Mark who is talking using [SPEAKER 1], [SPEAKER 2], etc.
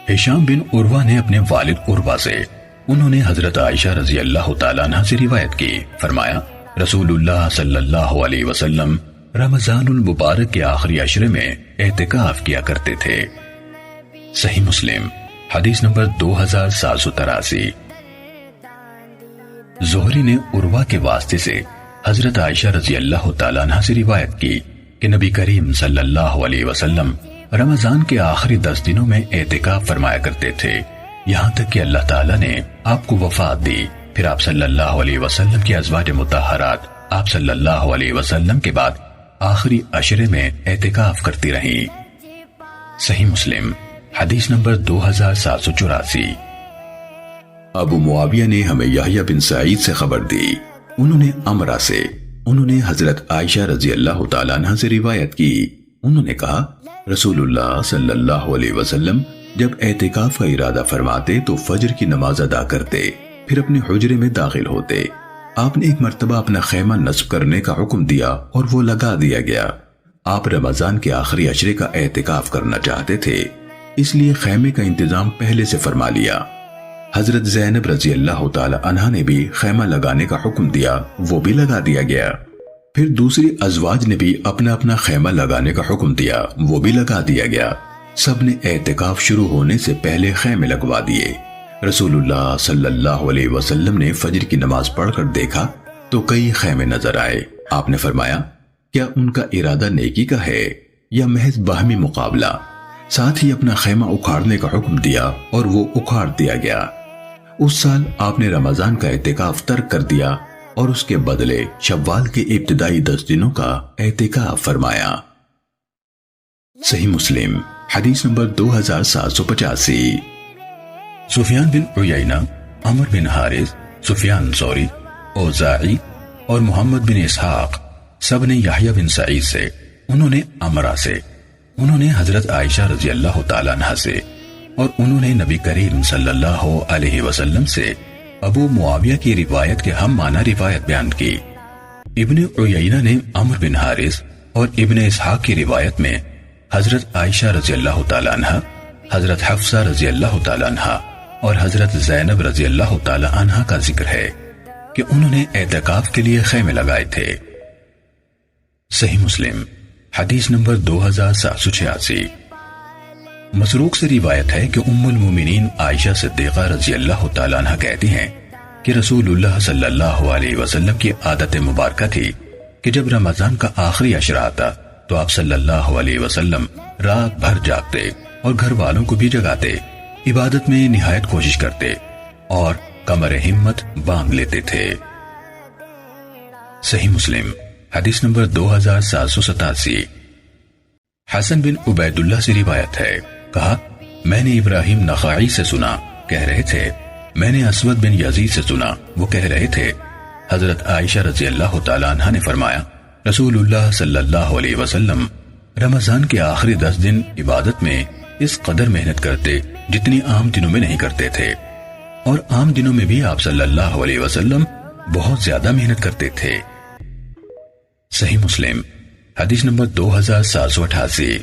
[SPEAKER 1] ہشام بن عروہ نے اپنے والد عروہ سے، انہوں نے حضرت عائشہ رضی اللہ تعالیٰ عنہ سے روایت کی، فرمایا رسول اللہ صلی اللہ علیہ وسلم رمضان المبارک کے آخری عشرے میں اعتکاف کیا کرتے تھے۔ صحیح مسلم حدیث نمبر 2783۔ زہری نے عروہ کے واسطے سے حضرت عائشہ رضی اللہ تعالیٰ عنہ سے روایت کی کہ نبی کریم صلی اللہ علیہ وسلم رمضان کے آخری 10 دنوں میں اعتکاف فرمایا کرتے تھے، یہاں تک کہ اللہ تعالیٰ نے آپ کو وفات دی۔ پھر آپ صلی اللہ علیہ وسلم کی ازواج مطہرات آپ صلی اللہ علیہ وسلم کے بعد آخری عشرے میں اعتکاف کرتی رہیں۔ صحیح مسلم حدیث نمبر 2784۔ ابو معاویہ نے ہمیں یحییٰ بن سعید سے خبر دی، انہوں نے عمرہ سے، انہوں نے حضرت عائشہ رضی اللہ تعالیٰ عنہ سے روایت کی، انہوں نے کہا رسول اللہ صلی اللہ علیہ وسلم جب اعتکاف کا ارادہ فرماتے تو فجر کی نماز ادا کرتے، پھر اپنے حجرے میں داخل ہوتے۔ آپ نے ایک مرتبہ اپنا خیمہ نصب کرنے کا حکم دیا اور وہ لگا دیا گیا۔ آپ رمضان کے آخری عشرے کا اعتکاف کرنا چاہتے تھے، اس لیے خیمے کا انتظام پہلے سے فرما لیا۔ حضرت زینب رضی اللہ تعالی عنہا نے بھی خیمہ لگانے کا حکم دیا، وہ بھی لگا دیا گیا۔ پھر دوسری ازواج نے بھی اپنا اپنا خیمہ لگانے کا حکم دیا، وہ بھی لگا دیا گیا۔ سب نے اعتکاف شروع ہونے سے پہلے خیمے لگوا دیے۔ رسول اللہ صلی اللہ علیہ وسلم نے فجر کی نماز پڑھ کر دیکھا تو کئی خیمے نظر آئے۔ آپ نے فرمایا کیا ان کا ارادہ نیکی کا ہے یا محض باہمی مقابلہ؟ ساتھ ہی اپنا خیمہ اکھاڑنے کا حکم دیا اور وہ اکھاڑ دیا گیا۔ اس سال آپ نے رمضان کا اعتکاف ترک کر دیا اور اس کے بدلے شوال کے ابتدائی 10 دنوں کا اعتکاف فرمایا۔ صحیح مسلم حدیث نمبر 2785۔ سفیان بن عیینہ، عمر بن حارث، سفیان ثوری، اوزاعی اور محمد بن اسحاق سب نے یحییٰ بن سعید سے، انہوں نے عمرہ سے، انہوں نے حضرت عائشہ رضی اللہ تعالیٰ عنہ سے اور انہوں نے نبی کریم صلی اللہ علیہ وسلم سے ابو معاویہ کی روایت کے ہم معنی روایت بیان کی۔ ابن عیینہ نے عمر بن حارث اور ابن اسحاق کی روایت میں حضرت عائشہ رضی اللہ تعالیٰ عنہ، حضرت حفصہ رضی اللہ تعالیٰ عنہ اور حضرت زینب رضی اللہ تعالیٰ عنہ کا ذکر ہے کہ انہوں نے اعتکاف کے لیے خیمے لگائے تھے۔ صحیح مسلم حدیث نمبر 2786۔ مسروق سے روایت ہے کہ ام المومنین عائشہ صدیقہ رضی اللہ تعالیٰ عنہ کہتی ہیں کہ رسول اللہ صلی اللہ علیہ وسلم کی عادت مبارکہ تھی کہ جب رمضان کا آخری عشرہ آتا تو آپ صلی اللہ علیہ وسلم رات بھر جاگتے اور گھر والوں کو بھی جگاتے، عبادت میں نہایت کوشش کرتے اور کمر ہمت باندھ لیتے تھے۔ صحیح مسلم حدیث نمبر 2787۔ حسن بن عبید اللہ سے روایت ہے، کہا میں نے ابراہیم نخعی سے سنا، کہہ رہے تھے میں نے اسود بن یزید سے سنا، وہ کہہ رہے تھے حضرت عائشہ رضی اللہ تعالیٰ عنہ نے فرمایا رسول اللہ صلی اللہ علیہ وسلم رمضان کے آخری 10 دن عبادت میں اس قدر محنت کرتے جتنی عام دنوں میں نہیں کرتے تھے، اور عام دنوں میں بھی آپ صلی اللہ علیہ وسلم بہت زیادہ محنت کرتے تھے۔ صحیح مسلم حدیث نمبر 2788۔